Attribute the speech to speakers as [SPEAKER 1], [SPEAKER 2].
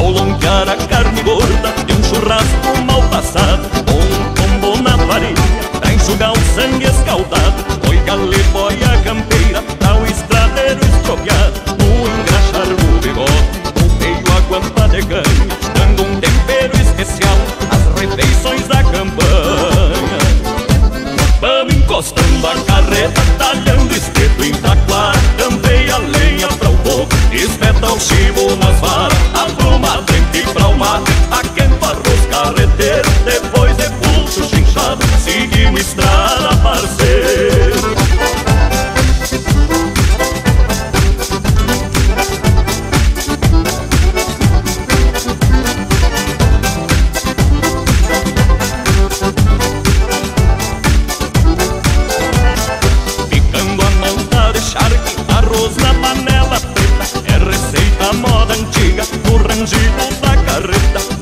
[SPEAKER 1] ao longear a carne gorda de um churrasco mal passado, um tombo na farinha pra enxugar o sangue escaldado. Foi galeboia campeira pra o estradeiro estropiado, no engraxar o bigode, o meio a guampa de ganho, dando um tempero especial às refeições da campanha. Vamos encostando a carreta, talhando espeto em taquara, tampei a lenha pra o fogo, espeta o chivo nas varas, apruma a frente pra o mate, aquenta arroz carreteiro, depois de pulso chinchado, seguimos estrada, parceiro. Arroz na panela preta é receita moda antiga, no rangido da carreta.